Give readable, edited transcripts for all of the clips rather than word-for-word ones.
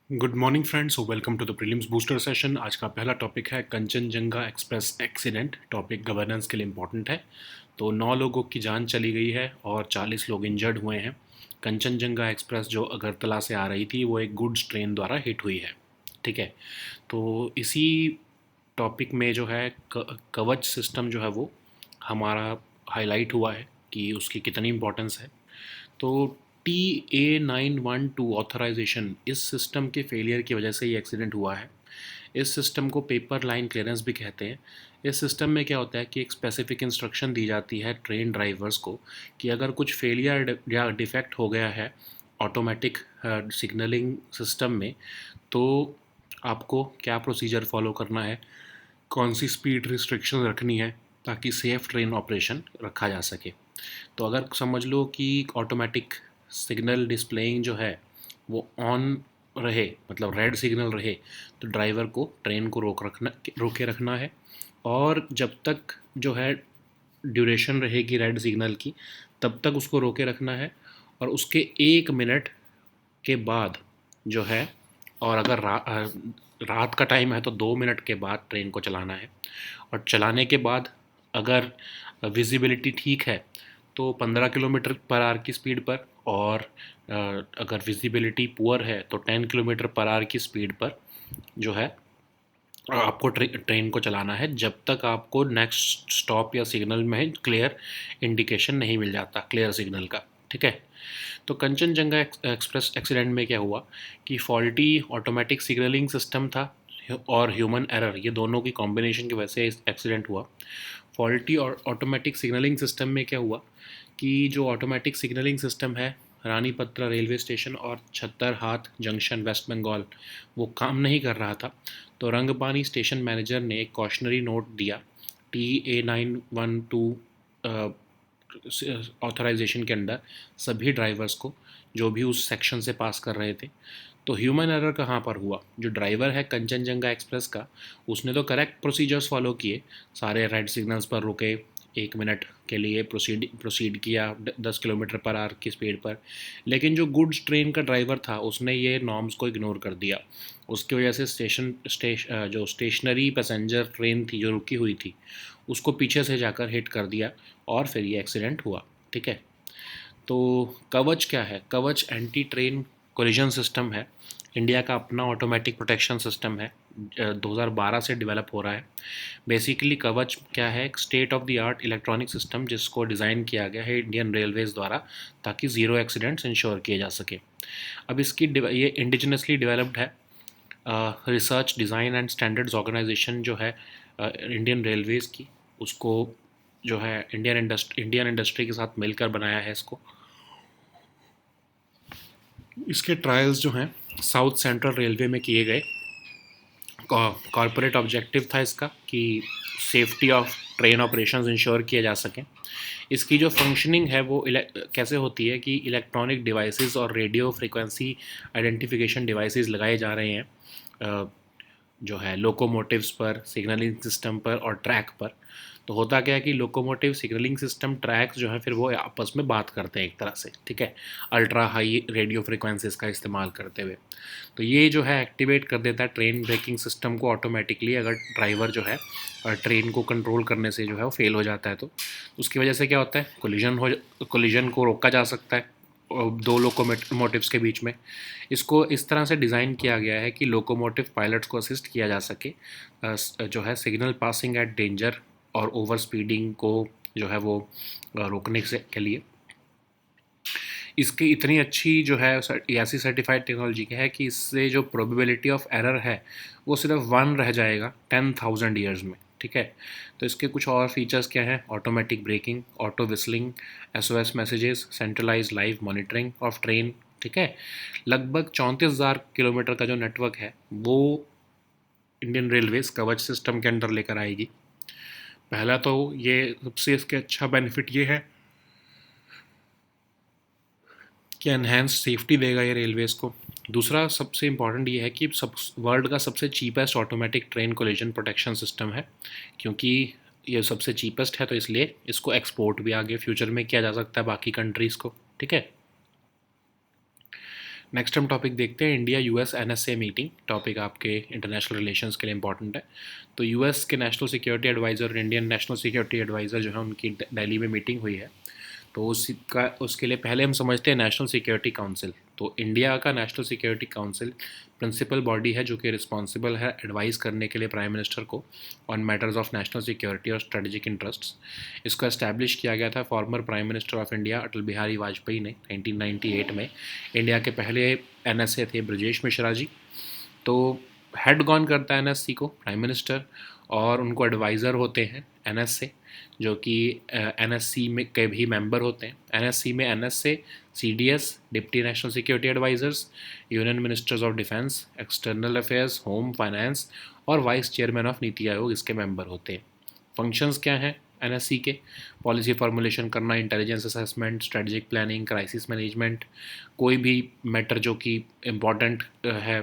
Good morning friends, welcome to the prelims booster session. आज का पहला टॉपिक है Kanchenjunga express accident. Topic governance के लिए इम्पोर्टेंट है। तो 9 लोगों की जान चली गई है और 40 लोग इंजर्ड हुए हैं। कंचनजंगा एक्सप्रेस जो अगरतला से आ रही थी वो एक गुड्स ट्रेन द्वारा हिट हुई है। ठीक है। तो इसी टॉपिक में जो है कवच सिस्टम जो है वो हमारा हाईलाइट हुआ है कि उसकी कितनी इम्पोर्टेंस है। तो TA912 ऑथराइजेशन, इस सिस्टम के फेलियर की वजह से ये एक्सीडेंट हुआ है। इस सिस्टम को पेपर लाइन क्लियरेंस भी कहते हैं। इस सिस्टम में क्या होता है कि एक स्पेसिफिक इंस्ट्रक्शन दी जाती है ट्रेन ड्राइवर्स को कि अगर कुछ फेलियर या डिफेक्ट हो गया है ऑटोमेटिक सिग्नलिंग सिस्टम में, तो आपको क्या प्रोसीजर फॉलो करना है, कौन सी स्पीड रिस्ट्रिक्शन रखनी है ताकि सेफ ट्रेन ऑपरेशन रखा जा सके। तो अगर समझ लो कि ऑटोमेटिक सिग्नल डिस्प्लेइंग जो है वो ऑन रहे, मतलब रेड सिग्नल रहे, तो ड्राइवर को ट्रेन को रोके रखना है। और जब तक जो है ड्यूरेशन रहेगी रेड सिग्नल की, तब तक उसको रोके रखना है। और उसके 1 मिनट के बाद जो है, और अगर रात का टाइम है तो 2 मिनट के बाद ट्रेन को चलाना है। और चलाने के बाद अगर विजिबिलिटी ठीक है तो 15 किलोमीटर पर आवर की स्पीड पर, और अगर विजिबिलिटी पुअर है तो 10 किलोमीटर पर आवर की स्पीड पर जो है आपको ट्रेन को चलाना है, जब तक आपको नेक्स्ट स्टॉप या सिग्नल में क्लियर इंडिकेशन नहीं मिल जाता, क्लियर सिग्नल का। ठीक है। तो कंचनजंगा एक्सप्रेस एक्सीडेंट में क्या हुआ कि फॉल्टी ऑटोमेटिक सिग्नलिंग सिस्टम था और ह्यूमन एरर, ये दोनों की कॉम्बिनेशन की वजह से एक्सीडेंट हुआ। फॉल्टी और ऑटोमेटिक सिग्नलिंग सिस्टम में क्या हुआ कि जो ऑटोमेटिक सिग्नलिंग सिस्टम है रानीपत्रा रेलवे स्टेशन और छत्तरहाट जंक्शन वेस्ट बंगाल, वो काम नहीं कर रहा था। तो रंगपानी स्टेशन मैनेजर ने एक कॉशनरी नोट दिया TA912 ऑथराइजेशन के अंडर सभी ड्राइवर्स को जो भी उस सेक्शन से पास कर रहे थे। तो ह्यूमन एरर कहाँ पर हुआ? जो ड्राइवर है कंचनजंगा एक्सप्रेस का, उसने तो करेक्ट प्रोसीजर्स फॉलो किए, सारे रेड सिग्नल्स पर रुके, 1 मिनट के लिए प्रोसीड किया 10 किलोमीटर पर आवर की स्पीड पर। लेकिन जो गुड्स ट्रेन का ड्राइवर था उसने ये नॉर्म्स को इग्नोर कर दिया। उसकी वजह से जो स्टेशनरी पैसेंजर ट्रेन थी जो रुकी हुई थी, उसको पीछे से जाकर हिट कर दिया और फिर ये एक्सीडेंट हुआ। ठीक है। तो कवच क्या है? कवच एंटी ट्रेन कोलिजन सिस्टम है। इंडिया का अपना ऑटोमेटिक प्रोटेक्शन सिस्टम है, 2012 से डेवलप हो रहा है। बेसिकली कवच क्या है? एक state of the art electronic system जिसको डिज़ाइन किया गया है इंडियन रेलवेज़ द्वारा ताकि ज़ीरो एक्सीडेंट्स इंश्योर किए जा सके। अब ये इंडिजिनसली डेवलप्ड है। Research design and standards organisation जो है इंडियन रेलवेज़ की, उसको जो है इंडियन इंडस्ट्री के साथ मिलकर बनाया है इसको। इसके ट्रायल्स जो हैं साउथ सेंट्रल रेलवे में किए गए। कॉरपोरेट ऑब्जेक्टिव था इसका कि safety of train operations ensure किए जा सकें। इसकी जो फंक्शनिंग है वो कैसे होती है कि इलेक्ट्रॉनिक डिवाइसेस और रेडियो फ्रिक्वेंसी आइडेंटिफिकेशन डिवाइसेस लगाए जा रहे हैं, जो है लोकोमोटिव्स पर, सिग्नलिंग सिस्टम पर और ट्रैक पर। तो होता क्या है कि लोकोमोटिव, सिग्नलिंग सिस्टम, ट्रैक्स जो है फिर वो आपस में बात करते हैं एक तरह से। ठीक है। अल्ट्रा हाई रेडियो फ्रिक्वेंसीज का इस्तेमाल करते हुए। तो ये जो है एक्टिवेट कर देता है ट्रेन ब्रेकिंग सिस्टम को ऑटोमेटिकली, अगर ड्राइवर जो है ट्रेन को कंट्रोल करने से जो है वो फेल हो जाता है। तो उसकी वजह से क्या होता है, कोलिजन को रोका जा सकता है दो लोकोमोटिव्स के बीच में। इसको इस तरह से डिज़ाइन किया गया है कि लोकोमोटिव पायलट्स को असिस्ट किया जा सके, जो है सिग्नल पासिंग एट डेंजर और ओवर स्पीडिंग को जो है वो रोकने से के लिए। इसकी इतनी अच्छी जो है ऐसी सर्टिफाइड टेक्नोलॉजी है कि इससे जो प्रोबेबिलिटी ऑफ एरर है वो सिर्फ 1 रह जाएगा 10,000 ईयर्स में। ठीक है। तो इसके कुछ और फीचर्स क्या हैं? Automatic braking, auto whistling, SOS messages, centralise live monitoring of train. ठीक है। लगभग 34,000 किलोमीटर का जो नेटवर्क है वो इंडियन रेलवेज कवच सिस्टम के अंडर लेकर आएगी। पहला तो ये सबसे इसके अच्छा बेनिफिट ये है कि एनहेंस सेफ्टी देगा ये रेलवेज़ को। दूसरा सबसे इम्पॉर्टेंट ये है कि सब वर्ल्ड का सबसे cheapest automatic train collision protection system है। क्योंकि ये सबसे चीपेस्ट है तो इसलिए इसको एक्सपोर्ट भी आगे फ्यूचर में किया जा सकता है बाकी कंट्रीज़ को। ठीक है। नेक्स्ट हम टॉपिक देखते हैं India US NSA meeting. Topic आपके इंटरनेशनल रिलेशंस के लिए इंपॉर्टेंट है। तो यूएस के नेशनल सिक्योरिटी एडवाइज़र और इंडियन नेशनल सिक्योरिटी एडवाइज़र जो है उनकी दिल्ली में मीटिंग हुई है। तो उसके लिए पहले हम समझते हैं नेशनल सिक्योरिटी काउंसिल। तो इंडिया का national security council principal body है जो कि रिस्पॉन्सिबल है एडवाइस करने के लिए प्राइम मिनिस्टर को on matters of national security और स्ट्रेटजिक इंटरेस्ट्स। इसको एस्टैब्लिश किया गया था former prime minister of India Atal Bihari Vajpayee ने 1998 में। इंडिया के पहले एनएसए थे ब्रजेश मिश्रा जी। तो हेड कौन करता है एनएससी को? Prime minister. और उनको एडवाइज़र होते हैं एनएसए, जो कि एनएससी में के भी मेंबर होते हैं। एनएससी में NSA, CDS deputy national security advisers, union ministers of defence, external affairs, home, finance और vice chairman of NITI Aayog इसके मेंबर होते हैं। फंक्शंस क्या हैं एनएससी के? पॉलिसी फार्मूलेशन करना, intelligence assessment, strategic planning, crisis management, कोई भी मैटर जो कि इम्पॉर्टेंट है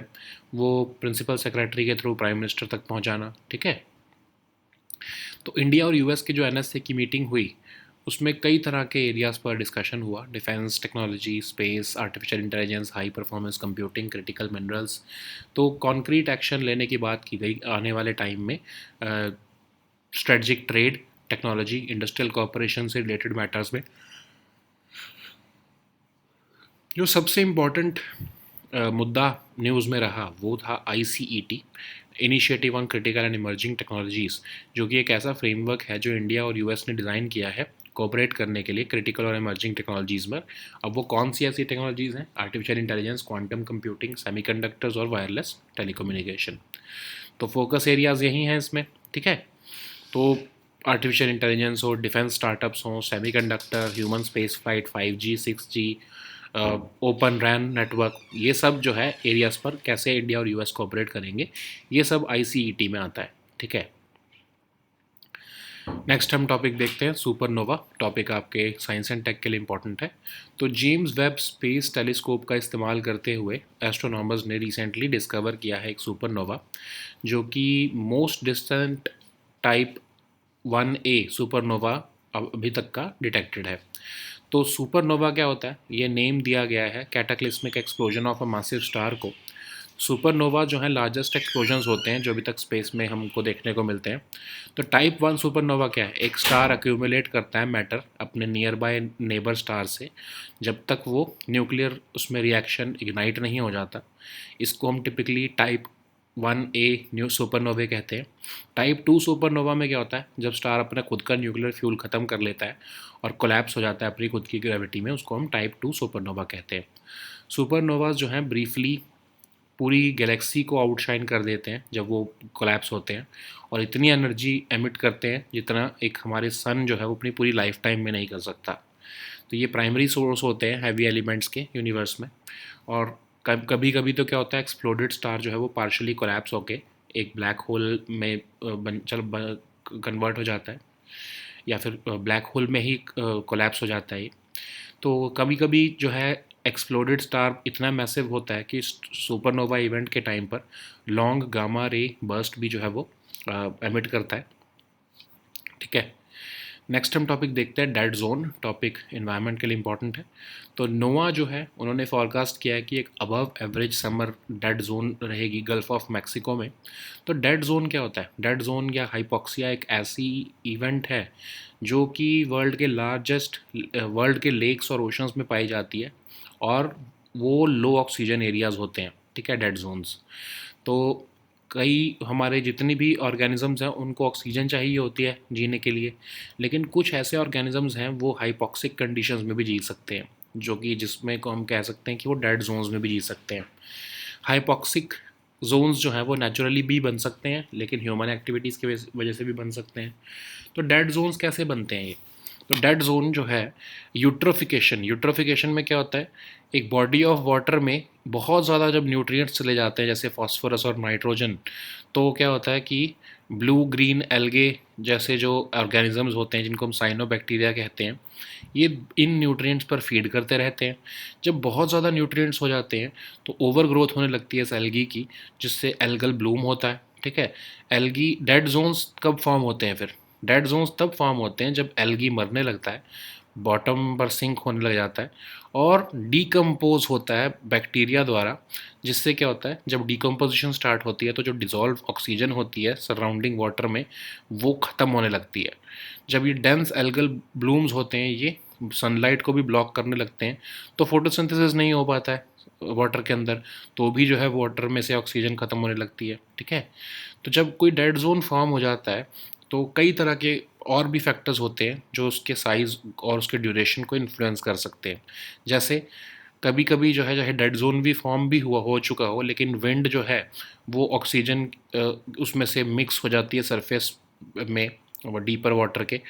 वो प्रिंसिपल सेक्रेटरी के थ्रू प्राइम मिनिस्टर तक पहुंचाना। ठीक है। तो इंडिया और यूएस की जो एनएसए की मीटिंग हुई उसमें कई तरह के एरियाज़ पर डिस्कशन हुआ। Defence technology, space, artificial intelligence, high performance computing, critical minerals. तो कॉन्क्रीट एक्शन लेने की बात की गई आने वाले टाइम में strategic trade, technology, industrial cooperation से रिलेटेड मैटर्स में। जो सबसे इम्पॉर्टेंट मुद्दा न्यूज़ में रहा वो था iCET, initiative on critical and emerging technologies, जो कि एक ऐसा फ्रेमवर्क है जो इंडिया और यूएस ने डिज़ाइन किया है कोऑपरेट करने के लिए क्रिटिकल और इमर्जिंग टेक्नोलॉजीज़ में। अब वो कौन सी ऐसी टेक्नोलॉजीज़ हैं? Artificial intelligence, quantum computing, semiconductors और वायरलेस टेलीकम्युनिकेशन। तो फोकस एरियाज़ यही हैं इसमें। ठीक है। तो आर्टिफिशियल इंटेलिजेंस हो, डिफेंस स्टार्टअप्स हों, semiconductor, human space flight, 5G, 6G, open RAN network, ये सब जो है एरियाज़ पर कैसे इंडिया और यूएस कोऑपरेट करेंगे, ये सब आईसीईटी में आता है। ठीक है। नेक्स्ट हम टॉपिक देखते हैं सुपरनोवा। टॉपिक आपके साइंस एंड टेक के लिए इंपॉर्टेंट है। तो जेम्स वेब स्पेस टेलीस्कोप का इस्तेमाल करते हुए एस्ट्रोनॉमर्स ने रिसेंटली डिस्कवर किया है एक सुपरनोवा, जो कि most distant type 1A supernova अभी तक का डिटेक्टेड है। तो सुपरनोवा क्या होता है? ये नेम दिया गया है cataclysmic explosion of a massive star को। सुपरनोवा जो है लार्जेस्ट एक्सप्लोजन्स होते हैं जो अभी तक स्पेस में हमको देखने को मिलते हैं। तो टाइप 1 सुपरनोवा क्या है? एक स्टार अक्यूमुलेट करता है मैटर अपने नियर बाय नेबर स्टार से जब तक वो न्यूक्लियर उसमें रिएक्शन इग्नाइट नहीं हो जाता। इसको हम typically type 1A new supernovae कहते हैं। टाइप 2 सुपरनोवा में क्या होता है? जब स्टार अपना खुद का न्यूक्लियर फ्यूल ख़त्म कर लेता है और कोलैप्स हो जाता है अपनी खुद की ग्रेविटी में, उसको हम टाइप 2 सुपरनोवा कहते हैं। सुपरनोवाज जो हैं ब्रीफली पूरी गैलेक्सी को आउटशाइन कर देते हैं जब वो कोलैप्स होते हैं, और इतनी एनर्जी एमिट करते हैं जितना एक हमारे सन जो है वो अपनी पूरी लाइफ टाइम में नहीं कर सकता। तो ये प्राइमरी सोर्स होते हैं हैवी एलिमेंट्स के यूनिवर्स में। और कभी कभी तो क्या होता है, एक्सप्लोडेड स्टार जो है वो पार्शली कोलैप्स होके एक ब्लैक होल में कन्वर्ट हो जाता है, या फिर ब्लैक होल में ही कोलैप्स हो जाता है। तो कभी कभी जो है एक्सप्लोडेड स्टार इतना मैसिव होता है कि सुपरनोवा इवेंट के टाइम पर लॉन्ग गामा रे बर्स्ट भी जो है वो एमिट करता है। ठीक है। नेक्स्ट हम टॉपिक देखते हैं डेड जोन। टॉपिक इन्वायरमेंट के लिए इंपॉर्टेंट है। तो नोवा जो है उन्होंने फॉरकास्ट किया है कि एक above average summer dead zone रहेगी गल्फ ऑफ मैक्सिको में। तो डेड जोन क्या होता है? डेड जोन या हाइपोक्सिया एक ऐसी इवेंट है जो कि वर्ल्ड के लेक्स और ओशंस में पाई जाती है, और वो लो ऑक्सीजन एरियाज़ होते हैं। ठीक है, डेड जोन्स। तो कई हमारे जितनी भी ऑर्गेनिजम्स हैं उनको ऑक्सीजन चाहिए होती है जीने के लिए, लेकिन कुछ ऐसे ऑर्गेनिजम्स हैं वो हाइपोक्सिक कंडीशंस में भी जी सकते हैं, जो कि जिसमें को हम कह सकते हैं कि वो डेड जोन्स में भी जी सकते हैं। हाइपोक्सिक जोन्स जो हैं वो नेचुरली भी बन सकते हैं, लेकिन ह्यूमन एक्टिविटीज़ की वजह से भी बन सकते हैं। तो डेड जोन्स कैसे बनते हैं ये? तो डेड जोन जो है, यूट्रोफिकेशन में क्या होता है, एक बॉडी ऑफ वाटर में बहुत ज़्यादा जब न्यूट्रिएंट्स चले जाते हैं जैसे फॉस्फोरस और नाइट्रोजन, तो क्या होता है कि ब्लू ग्रीन एल्गे जैसे जो ऑर्गेनिजम्स होते हैं जिनको हम साइनोबैक्टीरिया कहते हैं, ये इन न्यूट्रिएंट्स पर फीड करते रहते हैं। जब बहुत ज़्यादा न्यूट्रिएंट्स हो जाते हैं तो ओवर ग्रोथ होने लगती है इस एल्गी की, जिससे एल्गल ब्लूम होता है। ठीक है। एल्गी डेड जोन्स कब फॉर्म होते हैं? फिर डेड जोन्स तब फॉर्म होते हैं जब एल्गी मरने लगता है, बॉटम पर सिंक होने लग जाता है और डीकम्पोज होता है बैक्टीरिया द्वारा, जिससे क्या होता है, जब डीकम्पोजिशन स्टार्ट होती है तो जो डिज़ोल्व ऑक्सीजन होती है सराउंडिंग वाटर में वो ख़त्म होने लगती है। जब ये डेंस एल्गल ब्लूम्स होते हैं ये सनलाइट को भी ब्लॉक करने लगते हैं, तो फोटोसिंथेसिस नहीं हो पाता है वाटर के अंदर, तो भी जो है वाटर में से ऑक्सीजन ख़त्म होने लगती है। ठीक है, तो जब कोई डेड जोन फॉर्म हो जाता है तो कई तरह के और भी फैक्टर्स होते हैं जो उसके साइज़ और उसके ड्यूरेशन को इन्फ्लुएंस कर सकते हैं। जैसे कभी कभी जो है चाहे डेड जोन भी फॉर्म भी हुआ हो चुका हो, लेकिन विंड जो है वो ऑक्सीजन उसमें से मिक्स हो जाती है सरफेस में डीपर वाटर के,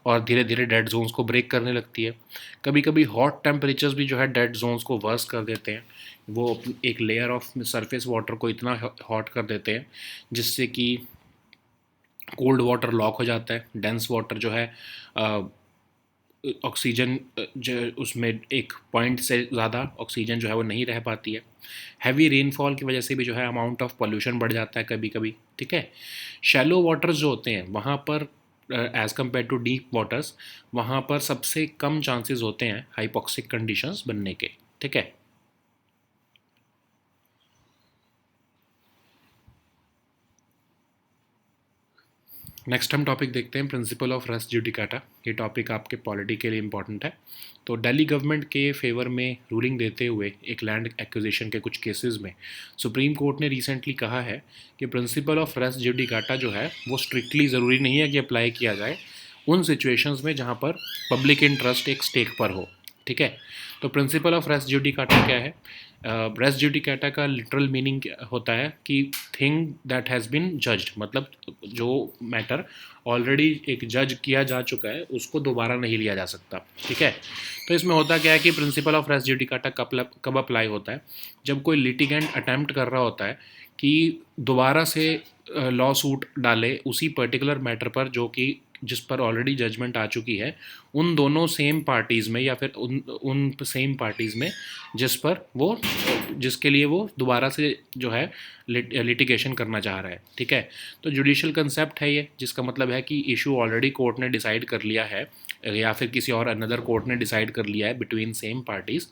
और धीरे धीरे डेड जोन्स को ब्रेक करने लगती है। कभी कभी हॉट टेम्परेचर्स भी जो है डेड जोन्स को वर्स कर देते हैं, वो एक लेयर ऑफ सरफेस वाटर को इतना हॉट कर देते हैं जिससे कि कोल्ड वाटर लॉक हो जाता है, डेंस वाटर जो है ऑक्सीजन जो उसमें एक पॉइंट से ज़्यादा ऑक्सीजन जो है वो नहीं रह पाती है। हैवी रेनफॉल की वजह से भी जो है अमाउंट ऑफ पॉल्यूशन बढ़ जाता है कभी कभी। ठीक है, शैलो वाटर्स जो होते हैं वहाँ पर as compared to deep waters, वहाँ पर सबसे कम चांसेस होते हैं हाइपोक्सिक कंडीशंस बनने के। ठीक है, नेक्स्ट हम टॉपिक देखते हैं प्रिंसिपल ऑफ रेस जुडिकाटा। ये टॉपिक आपके पॉलिटी के लिए इंपॉर्टेंट है। तो दिल्ली गवर्नमेंट के फेवर में रूलिंग देते हुए एक लैंड एक्विजिशन के कुछ केसेस में सुप्रीम कोर्ट ने रिसेंटली कहा है कि प्रिंसिपल ऑफ रेस जुडिकाटा जो है वो स्ट्रिक्टली ज़रूरी नहीं है कि अप्लाई किया जाए उन सिचुएशंस में जहाँ पर पब्लिक इंटरेस्ट एक स्टेक पर हो। ठीक है, तो प्रिंसिपल ऑफ रेस जुडिकाटा क्या है? रेस जुडिकाटा का लिटरल मीनिंग होता है कि thing that has been judged, मतलब जो मैटर ऑलरेडी एक जज किया जा चुका है उसको दोबारा नहीं लिया जा सकता। ठीक है, तो इसमें होता क्या है कि प्रिंसिपल ऑफ रेस जुडिकाटा कब अप्लाई होता है? जब कोई लिटिगेंट अटैम्प्ट कर रहा होता है कि दोबारा से लॉ सूट डाले उसी पर्टिकुलर मैटर पर जो कि जिस पर ऑलरेडी जजमेंट आ चुकी है, उन दोनों सेम पार्टीज़ में या फिर उन उन सेम पार्टीज़ में जिस पर वो जिसके लिए वो दोबारा से जो है लिटिगेशन करना चाह रहा है। ठीक है, तो जुडिशल कंसेप्ट है ये, जिसका मतलब है कि इशू ऑलरेडी कोर्ट ने डिसाइड कर लिया है या फिर किसी और अनदर कोर्ट ने डिसाइड कर लिया है बिटवीन सेम पार्टीज़,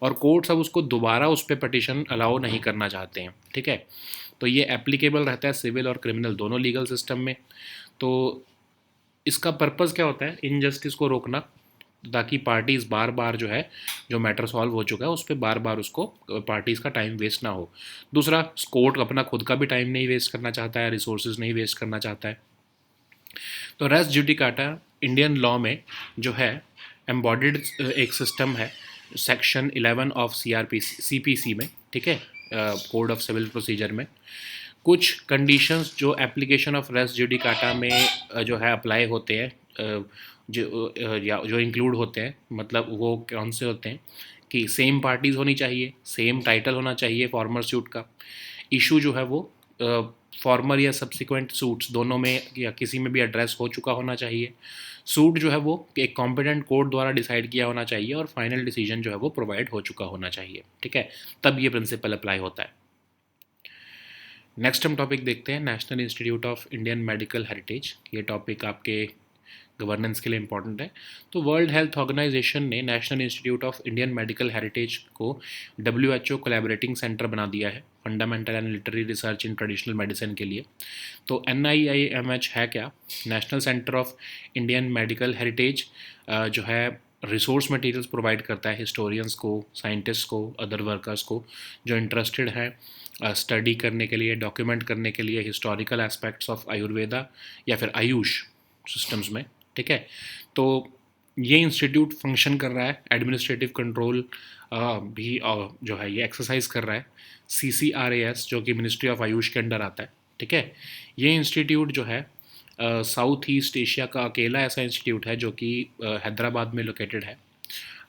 और कोर्ट्स अब उसको दोबारा उस पर पटिशन अलाउ नहीं करना चाहते हैं। ठीक है, तो ये एप्लीकेबल रहता है सिविल और क्रिमिनल दोनों लीगल सिस्टम में। तो इसका पर्पज़ क्या होता है? इनजस्टिस को रोकना, ताकि पार्टीज़ बार बार जो है जो मैटर सॉल्व हो चुका है उस पर बार बार उसको पार्टीज़ का टाइम वेस्ट ना हो। दूसरा, कोर्ट अपना खुद का भी टाइम नहीं वेस्ट करना चाहता है, रिसोर्सेज नहीं वेस्ट करना चाहता है। तो रेस जुडिकाटा इंडियन लॉ में जो है एम्बॉडिड एक सिस्टम है सेक्शन 11 ऑफ CPC में। ठीक है, कोड ऑफ सिविल प्रोसीजर में कुछ कंडीशंस जो एप्लीकेशन ऑफ रेस जुडिकाटा में जो है अप्लाई होते हैं, जो इंक्लूड होते हैं, मतलब वो कौन से होते हैं कि सेम पार्टीज़ होनी चाहिए, सेम टाइटल होना चाहिए फॉर्मर सूट का, इशू जो है वो फॉर्मर या सब्सिक्वेंट सूट्स दोनों में या किसी में भी एड्रेस हो चुका होना चाहिए, सूट जो है वो एक कॉम्पिटेंट कोर्ट द्वारा डिसाइड किया होना चाहिए, और फाइनल डिसीजन जो है वो प्रोवाइड हो चुका होना चाहिए। ठीक है, तब ये प्रिंसिपल अप्लाई होता है। नेक्स्ट हम टॉपिक देखते हैं national institute of Indian medical heritage. ये टॉपिक आपके गवर्नेंस के लिए इंपॉर्टेंट है। तो वर्ल्ड हेल्थ ऑर्गेनाइजेशन ने national institute of Indian medical heritage को WHO कोलैबोरेटिंग सेंटर बना दिया है fundamental and literary research in traditional medicine के लिए। तो NIIMH है क्या? National centre of Indian medical heritage जो है रिसोर्स मटेरियल्स प्रोवाइड करता है हिस्टोरियंस को, साइंटिस्ट को, अदर वर्कर्स को जो इंटरेस्टेड हैं स्टडी करने के लिए, डॉक्यूमेंट करने के लिए हिस्टोरिकल एस्पेक्ट्स ऑफ आयुर्वेदा या फिर आयुष सिस्टम्स में। ठीक है, तो ये इंस्टीट्यूट फंक्शन कर रहा है, एडमिनिस्ट्रेटिव कंट्रोल भी जो है ये एक्सरसाइज कर रहा है CCRAS जो कि मिनिस्ट्री ऑफ आयुष के अंडर आता है। ठीक है, ये इंस्टीट्यूट जो है साउथ ईस्ट एशिया का अकेला ऐसा इंस्टीट्यूट है जो कि हैदराबाद में लोकेटेड है।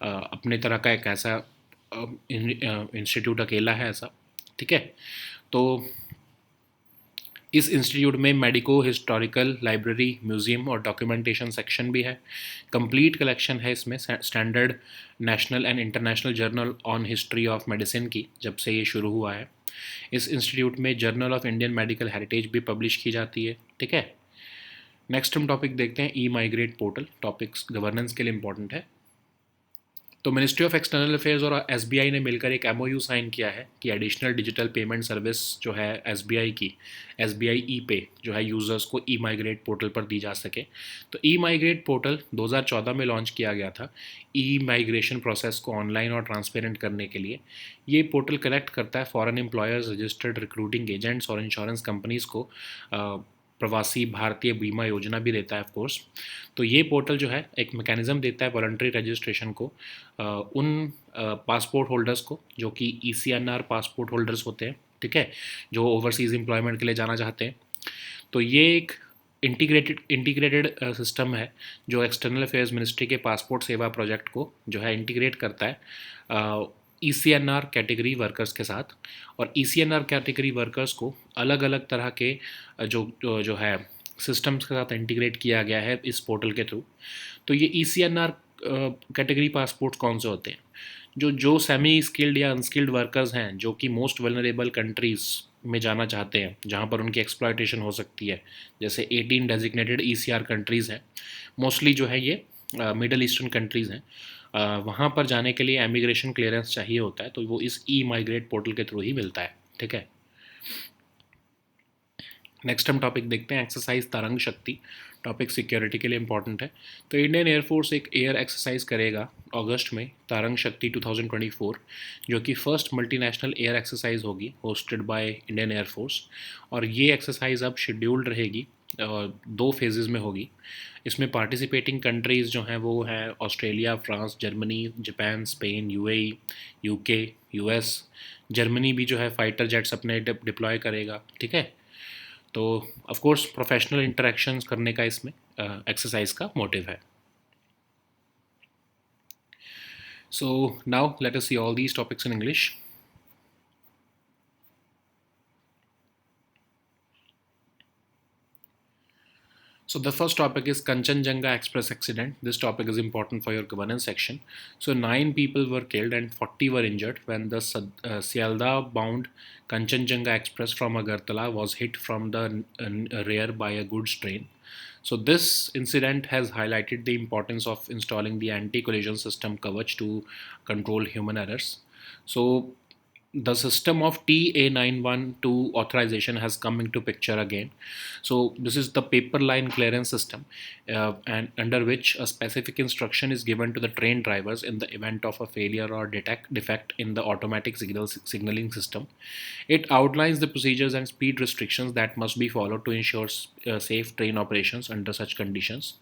अपने तरह का एक ऐसा इंस्टीट्यूट अकेला है ऐसा। ठीक है, तो इस इंस्टीट्यूट में मेडिको हिस्टोरिकल लाइब्रेरी, म्यूज़ियम और डॉक्यूमेंटेशन सेक्शन भी है। कंप्लीट कलेक्शन है इसमें standard national and international journal on history of medicine की, जब से ये शुरू हुआ है। इस इंस्टीट्यूट में journal of Indian medical heritage भी पब्लिश की जाती है। ठीक है, नेक्स्ट हम टॉपिक देखते हैं ई माइग्रेट पोर्टल। टॉपिक्स गवर्नेंस के लिए इंपॉर्टेंट है। तो मिनिस्ट्री ऑफ एक्सटर्नल अफेयर्स और एसबीआई ने मिलकर एक एमओयू साइन किया है कि एडिशनल डिजिटल पेमेंट सर्विस जो है एसबीआई की, एसबीआई ई पे जो है यूज़र्स को ई माइग्रेट पोर्टल पर दी जा सके। तो ई माइग्रेट पोर्टल 2014 में लॉन्च किया गया था ई माइग्रेशन प्रोसेस को ऑनलाइन और ट्रांसपेरेंट करने के लिए। ये पोर्टल कलेक्ट करता है foreign employers, registered recruiting agents और इंश्योरेंस कंपनीज़ को प्रवासी भारतीय बीमा योजना भी देता है ऑफ कोर्स। तो ये पोर्टल जो है एक मैकेनिज़्म देता है वॉलंटरी रजिस्ट्रेशन को उन पासपोर्ट होल्डर्स को जो कि ईसीएनआर पासपोर्ट होल्डर्स होते हैं, ठीक है, जो ओवरसीज़ एम्प्लॉयमेंट के लिए जाना चाहते हैं। तो ये एक इंटीग्रेटेड सिस्टम है जो एक्सटर्नल अफेयर्स मिनिस्ट्री के पासपोर्ट सेवा प्रोजेक्ट को जो है इंटीग्रेट करता है ईसीएनआर कैटेगरी वर्कर्स के साथ। और ईसीएनआर कैटेगरी वर्कर्स को अलग अलग तरह के जो है सिस्टम्स के साथ इंटीग्रेट किया गया है इस पोर्टल के थ्रू। तो ये ईसीएनआर कैटेगरी पासपोर्ट कौन से होते हैं? जो सेमी स्किल्ड या अनस्किल्ड वर्कर्स हैं जो कि मोस्ट वल्नरेबल कंट्रीज़ में जाना चाहते हैं जहाँ पर उनकी एक्सप्लॉयटेशन हो सकती है, जैसे 18 डेजिग्नेटेड ईसीआर कंट्रीज़ हैं, मोस्टली जो है ये मिडल ईस्टर्न कंट्रीज़ हैं। वहाँ पर जाने के लिए इमिग्रेशन क्लियरेंस चाहिए होता है, तो वो इस ई माइग्रेट पोर्टल के थ्रू ही मिलता है, ठीक है। नेक्स्ट हम टॉपिक देखते हैं एक्सरसाइज तरंग शक्ति। टॉपिक सिक्योरिटी के लिए इंपॉर्टेंट है। तो इंडियन एयरफोर्स एक एयर एक्सरसाइज करेगा अगस्त में, तरंग शक्ति 2024, जो कि फर्स्ट मल्टीनेशनल एयर एक्सरसाइज होगी होस्टेड बाय इंडियन एयरफोर्स। और ये एक्सरसाइज अब शेड्यूल्ड रहेगी, 2 फेजेस में होगी। इसमें पार्टिसिपेटिंग कंट्रीज़ जो हैं वो हैं Australia, France, Germany, Japan, Spain, UAE, UK, US. Germany भी जो है फाइटर जेट्स अपने डिप्लॉय करेगा, ठीक है। तो ऑफ कोर्स प्रोफेशनल इंटरेक्शंस करने का इसमें एक्सरसाइज का मोटिव है। So now let us see all these topics in English. So the first topic is Kanchenjunga Express accident. This topic is important for your governance section. So 9 people were killed and 40 were injured when the Sialdah bound Kanchenjunga Express from Agartala was hit from the rear by a goods train. So this incident has highlighted the importance of installing the anti-collision system Kavach to control human errors. So the system of TA912 authorization has come into picture again. So this is the paper line clearance system, and under which a specific instruction is given to the train drivers in the event of a failure or defect in the automatic signaling system. It outlines the procedures and speed restrictions that must be followed to ensure safe train operations under such conditions.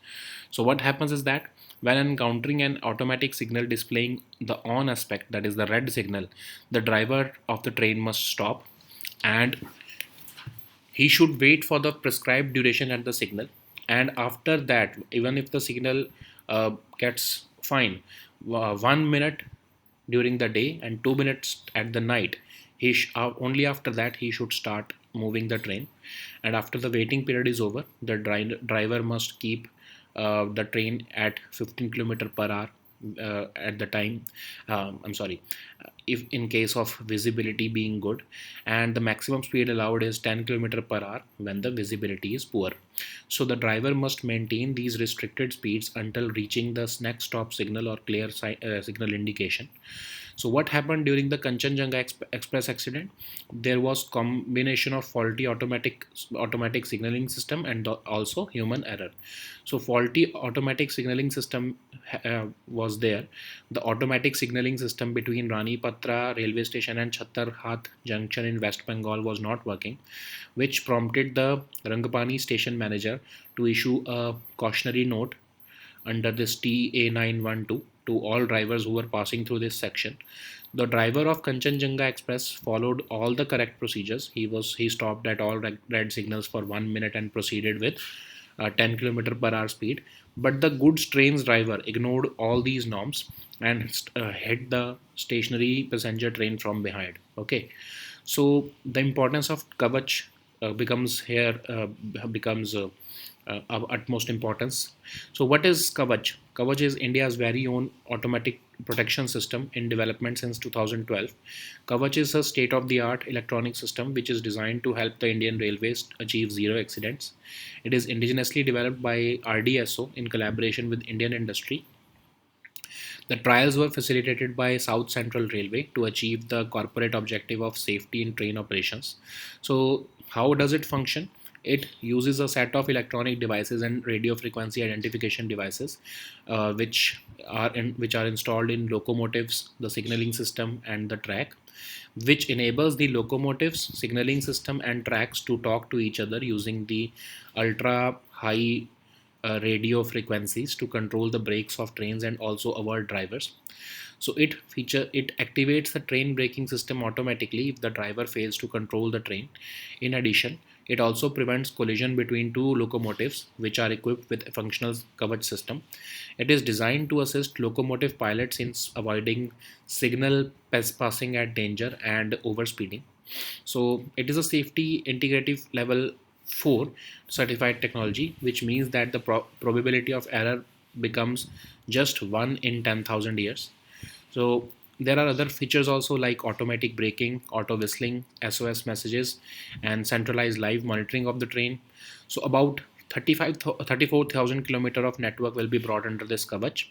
So what happens is that when encountering an automatic signal displaying the on aspect, that is the red signal, the driver of the train must stop, and he should wait for the prescribed duration at the signal. And after that, even if the signal gets fine, 1 minute during the day and 2 minutes at the night, only after that he should start moving the train. And after the waiting period is over, the driver must keep the train at 15 kilometer per hour at the time. I'm sorry, if in case of visibility being good, and the maximum speed allowed is 10 kilometer per hour when the visibility is poor. So the driver must maintain these restricted speeds until reaching the next stop signal or clear signal indication. So what happened during the Kanchenjunga Express accident? There was combination of faulty automatic signaling system and also human error. So faulty automatic signaling system was there. The automatic signaling system between Rani Patra railway station and Chhattarhat junction in West Bengal was not working, which prompted the Rangpani station manager to issue a cautionary note under this TA912 to all drivers who were passing through this section. The driver of Kanchenjunga Express followed all the correct procedures. He stopped at all red signals for 1 minute and proceeded with 10 kilometer per hour speed. But the goods train's driver ignored all these norms and hit the stationary passenger train from behind. Okay, so the importance of Kavach becomes of utmost importance. So what is Kavach? Kavach is India's very own automatic protection system in development since 2012. Kavach is a state-of-the-art electronic system which is designed to help the Indian Railways achieve zero accidents. It is indigenously developed by RDSO in collaboration with Indian industry. The trials were facilitated by South Central Railway to achieve the corporate objective of safety in train operations. So, how does it function? It uses a set of electronic devices and radio frequency identification devices, which are installed in locomotives, the signaling system, and the track, which enables the locomotives, signaling system, and tracks to talk to each other using the ultra high radio frequencies to control the brakes of trains and also avoid drivers. So it activates the train braking system automatically if the driver fails to control the train. In addition, it also prevents collision between two locomotives which are equipped with a functional Kavach system. It is designed to assist locomotive pilots in avoiding signal passing at danger and overspeeding. So it is a safety integrative level 4 certified technology, which means that the probability of error becomes just 1 in 10,000 years. So there are other features also like automatic braking, auto whistling, SOS messages, and centralized live monitoring of the train. So about 34,000 kilometer of network will be brought under this Kavach.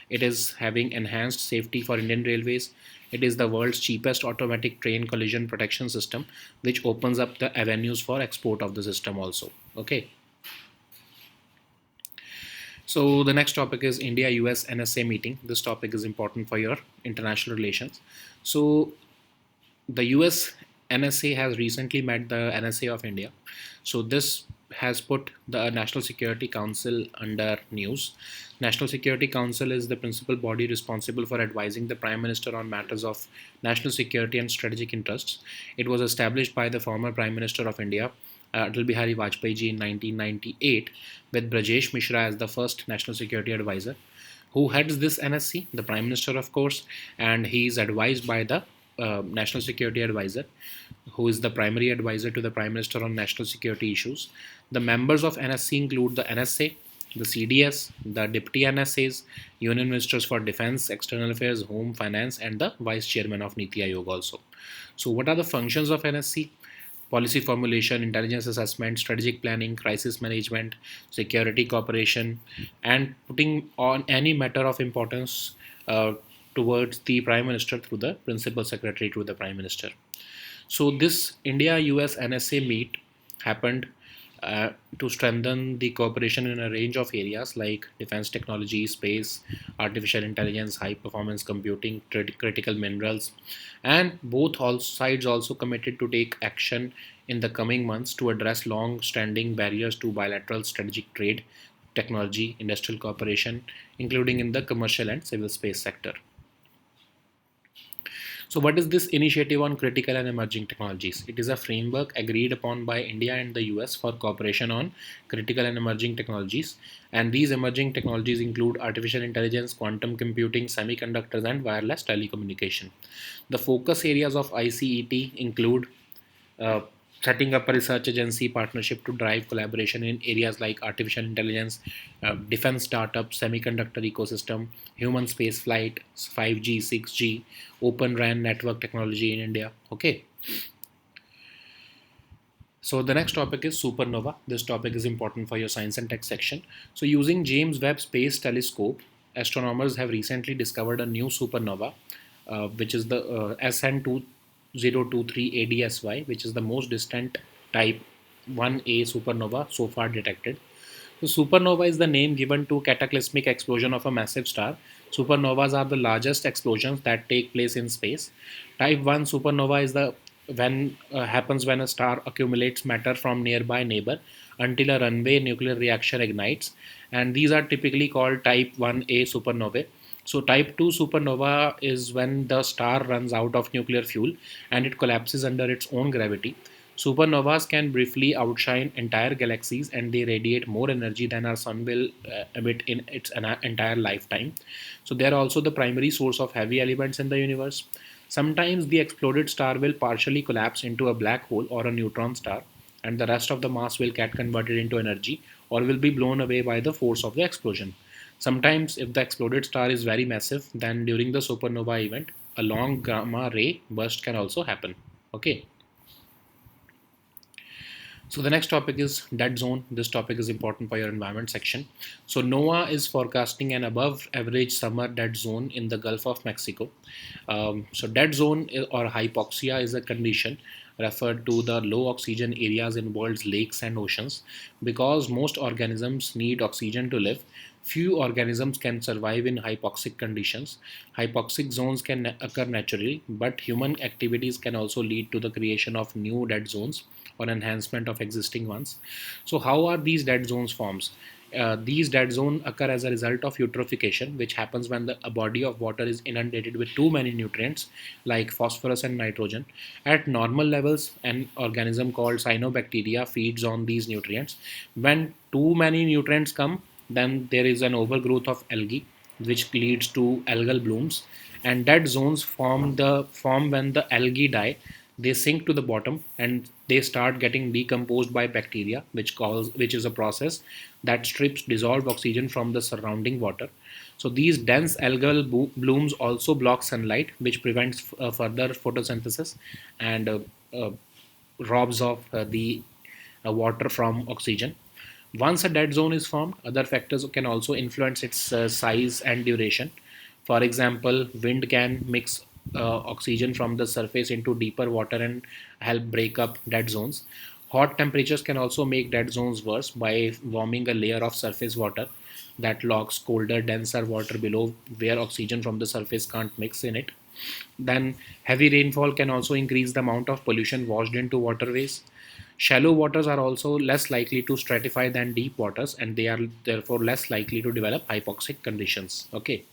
It is having enhanced safety for Indian Railways. It is the world's cheapest automatic train collision protection system, which opens up the avenues for export of the system also. Okay. So the next topic is India-US NSA meeting. This topic is important for your international relations. So the US NSA has recently met the NSA of India. So this has put the National Security Council under news. National Security Council is the principal body responsible for advising the Prime Minister on matters of national security and strategic interests. It was established by the former Prime Minister of India, Atal Bihari Vajpayee ji, in 1998, with Brajesh Mishra as the first national security advisor. Who heads this NSC? The Prime Minister, of course, and he is advised by the National Security Advisor, who is the primary advisor to the Prime Minister on national security issues. The members of NSC include the NSA, the CDS, the Deputy NSAs, Union Ministers for Defense, External Affairs, Home, Finance, and the Vice Chairman of Niti Aayog also. So, what are the functions of NSC? Policy formulation, intelligence assessment, strategic planning, crisis management, security cooperation, and putting on any matter of importance towards the Prime Minister through the Principal Secretary to the Prime Minister. So this India-US NSA meet happened to strengthen the cooperation in a range of areas like defense technology, space, artificial intelligence, high performance computing, critical minerals, and both all sides also committed to take action in the coming months to address long standing barriers to bilateral strategic trade, technology, industrial cooperation, including in the commercial and civil space sector. So, what is this initiative on critical and emerging technologies? It is a framework agreed upon by India and the US for cooperation on critical and emerging technologies. And these emerging technologies include artificial intelligence, quantum computing, semiconductors, and wireless telecommunication. The focus areas of ICET include uh, setting up a research agency partnership to drive collaboration in areas like artificial intelligence, defense startups, semiconductor ecosystem, human space flight, 5G, 6G, open RAN network technology in India. Okay. So the next topic is supernova. This topic is important for your science and tech section. So using James Webb Space Telescope, astronomers have recently discovered a new supernova, which is the SN2023 ADSY, which is the most distant type 1A supernova so far detected. So supernova is the name given to cataclysmic explosion of a massive star. Supernovas are the largest explosions that take place in space. Type 1 supernova is the when happens when a star accumulates matter from nearby neighbor until a runaway nuclear reaction ignites, and these are typically called type 1A supernovae. So type 2 supernova is when the star runs out of nuclear fuel and it collapses under its own gravity. Supernovas can briefly outshine entire galaxies and they radiate more energy than our sun will emit in its entire lifetime. So they are also the primary source of heavy elements in the universe. Sometimes the exploded star will partially collapse into a black hole or a neutron star, and the rest of the mass will get converted into energy or will be blown away by the force of the explosion. Sometimes, if the exploded star is very massive, then during the supernova event, a long gamma ray burst can also happen. Okay. So the next topic is dead zone. This topic is important for your environment section. So NOAA is forecasting an above average summer dead zone in the Gulf of Mexico. So dead zone or hypoxia is a condition referred to the low oxygen areas in world's lakes and oceans. Because most organisms need oxygen to live, few organisms can survive in hypoxic conditions. Hypoxic zones can occur naturally, but human activities can also lead to the creation of new dead zones or enhancement of existing ones. So, how are these dead zones forms? These dead zones occur as a result of eutrophication, which happens when a body of water is inundated with too many nutrients like phosphorus and nitrogen. At normal levels, an organism called cyanobacteria feeds on these nutrients. When too many nutrients come, then there is an overgrowth of algae, which leads to algal blooms. And dead zones form when the algae die. They sink to the bottom and they start getting decomposed by bacteria, which is a process that strips dissolved oxygen from the surrounding water. So these dense algal blooms also block sunlight, which prevents further photosynthesis and uh, robs of the water from oxygen. Once a dead zone is formed, other factors can also influence its size and duration. For example, wind can mix oxygen from the surface into deeper water and help break up dead zones. Hot temperatures can also make dead zones worse by warming a layer of surface water that locks colder, denser water below where oxygen from the surface can't mix in it. Then, heavy rainfall can also increase the amount of pollution washed into waterways. Shallow waters are also less likely to stratify than deep waters, and they are therefore less likely to develop hypoxic conditions. Okay.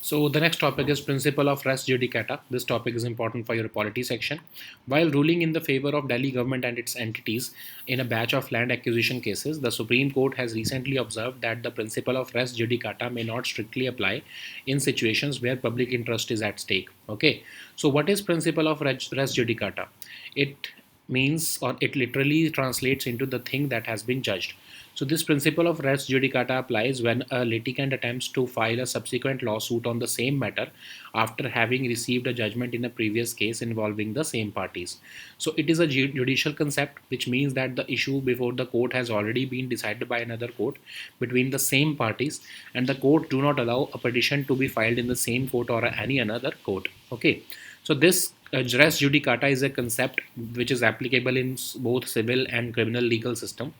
So the next topic is principle of res judicata. This topic is important for your polity section. While ruling in the favor of Delhi government and its entities in a batch of land acquisition cases, the Supreme Court has recently observed that the principle of res judicata may not strictly apply in situations where public interest is at stake. Okay. So what is principle of res judicata? It means, or it literally translates into the thing that has been judged. So this principle of res judicata applies when a litigant attempts to file a subsequent lawsuit on the same matter after having received a judgment in a previous case involving the same parties. So it is a judicial concept, which means that the issue before the court has already been decided by another court between the same parties, and the court do not allow a petition to be filed in the same court or any another court. Okay. So this res judicata is a concept which is applicable in both civil and criminal legal system.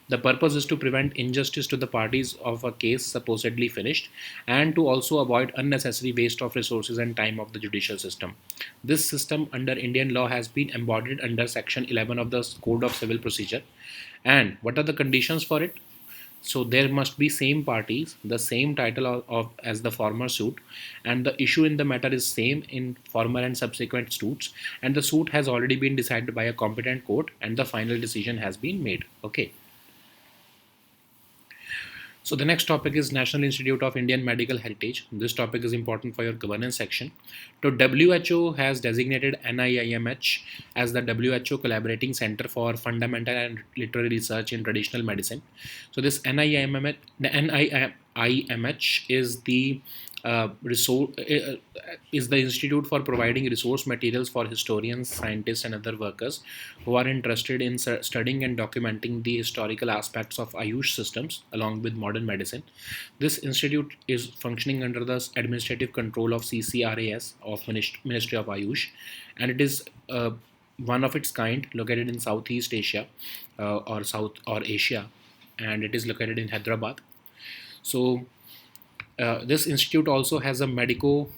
The purpose is to prevent injustice to the parties of a case supposedly finished, and to also avoid unnecessary waste of resources and time of the judicial system. This system under Indian law has been embodied under section 11 of the Code of Civil Procedure. And what are the conditions for it? So there must be same parties, the same title as the former suit, and the issue in the matter is same in former and subsequent suits, and the suit has already been decided by a competent court, and the final decision has been made. Okay. So the next topic is National Institute of Indian Medical Heritage. This topic is important for your governance section. So WHO has designated NIIMH as the WHO Collaborating Center for Fundamental and Literary Research in Traditional Medicine. So this NIIMH is the institute for providing resource materials for historians, scientists, and other workers who are interested in studying and documenting the historical aspects of Ayush systems along with modern medicine. This institute is functioning under the administrative control of CCRAS of Ministry of Ayush, and it is one of its kind located in Southeast Asia or Asia, and it is located in Hyderabad. So this institute also has a medico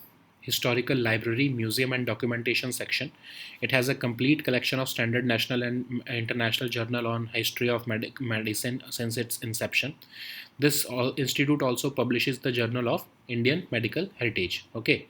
historical library, museum, and documentation section. It has a complete collection of standard national and international journal on history of medicine since its inception. This institute also publishes the Journal of Indian Medical Heritage. Okay.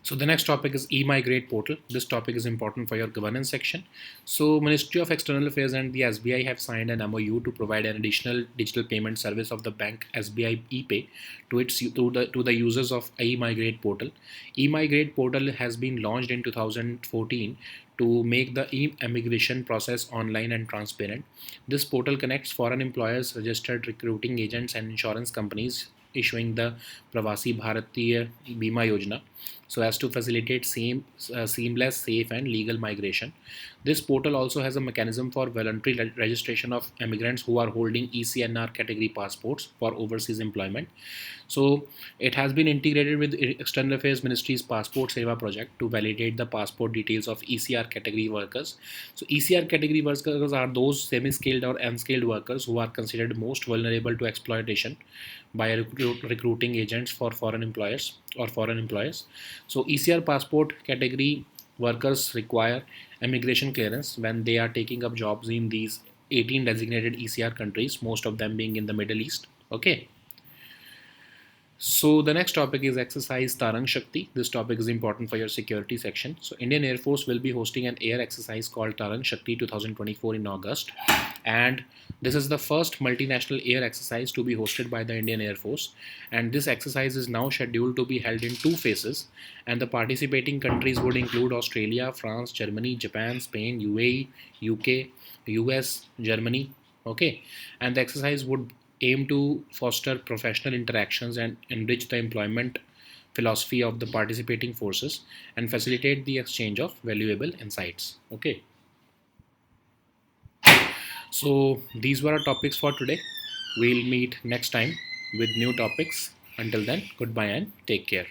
So the next topic is e-migrate portal. This topic is important for your governance section. So Ministry of External Affairs and the SBI have signed an MOU to provide an additional digital payment service of the bank SBI ePay to the users of e-migrate portal. E-migrate portal has been launched in 2014 to make the e-immigration process online and transparent. This portal connects foreign employers, registered recruiting agents, and insurance companies issuing the Pravasi Bharatiya Bima Yojana so as to facilitate seamless, safe, and legal migration. This portal also has a mechanism for voluntary registration of immigrants who are holding ECNR category passports for overseas employment. So it has been integrated with External Affairs Ministry's Passport Seva project to validate the passport details of ECR category workers. So ECR category workers are those semi-skilled or unskilled workers who are considered most vulnerable to exploitation by recruiting agents for foreign employers or foreign employers. So ECR passport category workers require immigration clearance when they are taking up jobs in these 18 designated ECR countries, most of them being in the Middle East. Okay. So the next topic is exercise Tarang Shakti. This topic is important for your security section. So Indian Air Force will be hosting an air exercise called Tarang Shakti 2024 in August, and this is the first multinational air exercise to be hosted by the Indian Air Force. And this exercise is now scheduled to be held in two phases, and the participating countries would include Australia, France, Germany, Japan, Spain, UAE, UK, US, Germany. Okay, and the exercise would aim to foster professional interactions and enrich the employment philosophy of the participating forces and facilitate the exchange of valuable insights. Okay, so these were our topics for today. We'll meet next time with new topics. Until then, goodbye and take care.